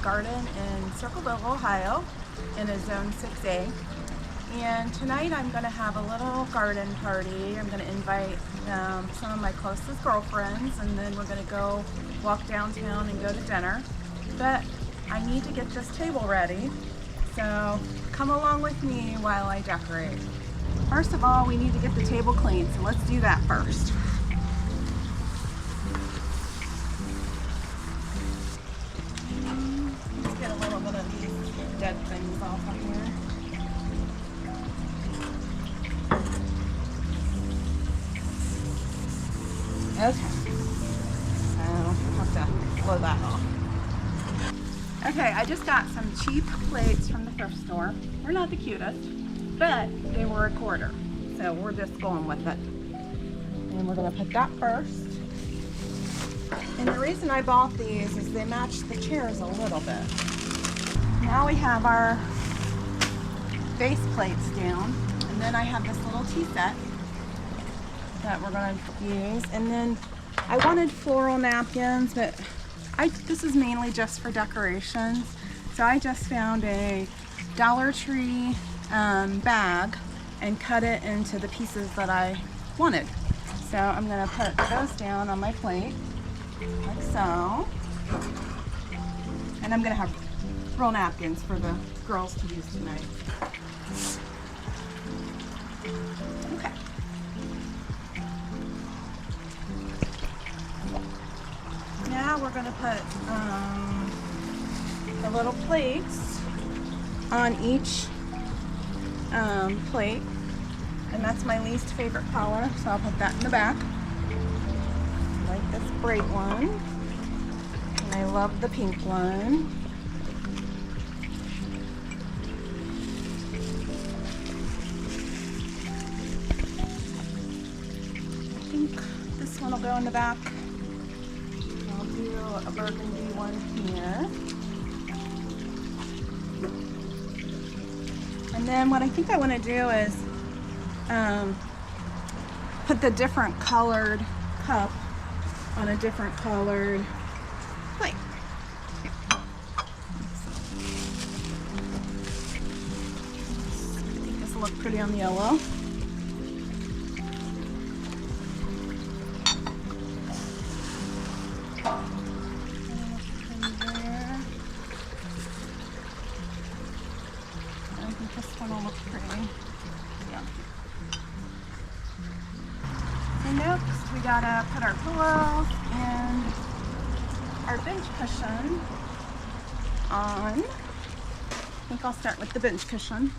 Garden in Circleville, Ohio in a Zone 6A. And tonight I'm going to have a little garden party. I'm going to invite some of my closest girlfriends, and then we're going to go walk downtown and go to dinner. But I need to get this table ready, so come along with me while I decorate. First of all, we need to get the table clean, so let's do that first. Let's get a little bit of these dead things off of here. Okay, so I'll have to blow that off. Okay, I just got some cheap plates from the thrift store. They're not the cutest, but they were a quarter, so we're just going with it. And we're gonna put that first. And the reason I bought these is they match the chairs a little bit. Now we have our base plates down, and then I have this little tea set that we're gonna use. And then I wanted floral napkins, but this is mainly just for decorations. So I just found a Dollar Tree bag and cut it into the pieces that I wanted. So I'm gonna put those down on my plate, like so. And I'm gonna have real napkins for the girls to use tonight. Okay. Now we're gonna put the little plates on each plate, and that's my least favorite color, so I'll put that in the back. I like this bright one, and I love the pink one. I think this one will go in the back. I'll do a burgundy one here. And then what I think I want to do is put the different colored cup on a different colored plate. I think this will look pretty on the yellow. This one will look pretty. Yeah. So next we gotta put our pillows and our bench cushion on. I think I'll start with the bench cushion.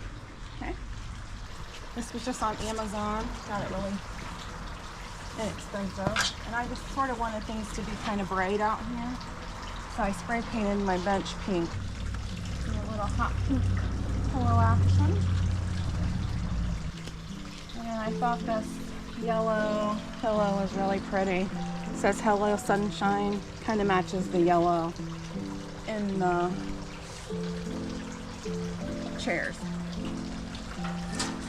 Okay. This was just on Amazon. Got it really inexpensive. And I just sort of wanted things to be kind of bright out here. So I spray painted my bench pink. And a little hot pink pillow action. And I thought this yellow pillow was really pretty. It says Hello Sunshine, kind of matches the yellow in the chairs.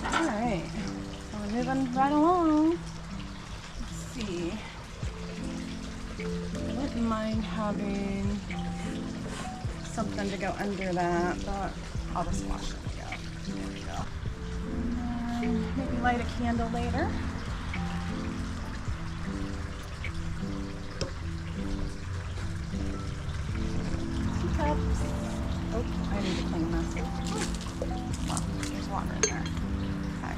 Alright, so we're moving right along. Let's see. I wouldn't mind having something to go under that, but I'll just wash it and go. There we go. And maybe light a candle later. Teacups. Oh, I need to clean this. Well, there's water in there. Okay.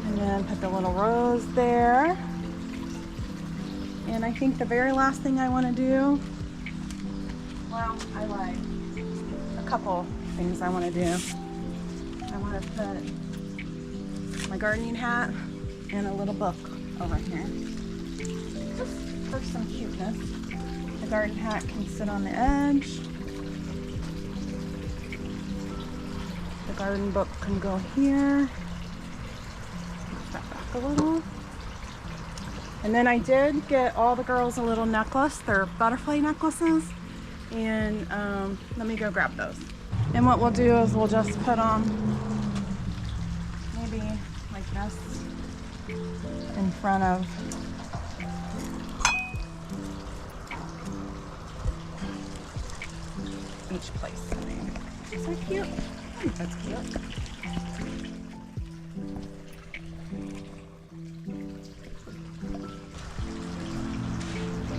And then put the little rose there. And I think the very last thing I want to do, well, I like a couple things I want to do. I want to put my gardening hat and a little book over here. Just for some cuteness. The garden hat can sit on the edge. The garden book can go here. Push that back a little. And then I did get all the girls a little necklace. They're butterfly necklaces. And let me go grab those. And what we'll do is we'll just put on maybe like this in front of each place. Is that cute? I think that's cute.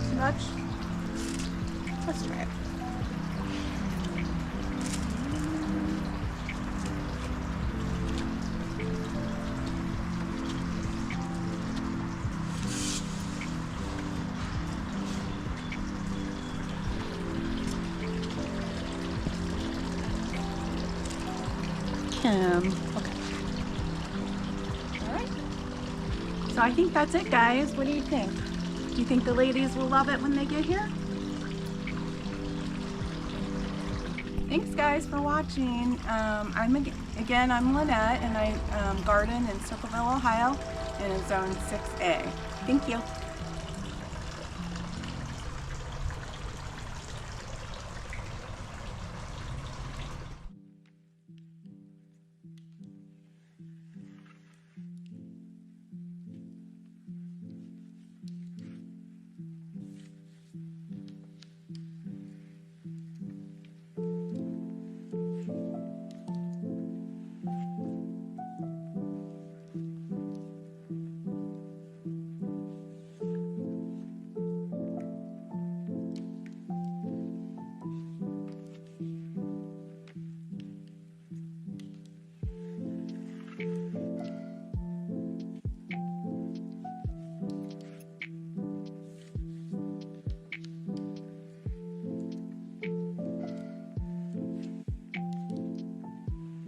Too much? Let's try it. Okay. All right. So I think that's it, guys. What do you think? Do you think the ladies will love it when they get here? Thanks, guys, for watching. I'm Lynette, and I garden in Circleville, Ohio, in Zone 6A. Thank you.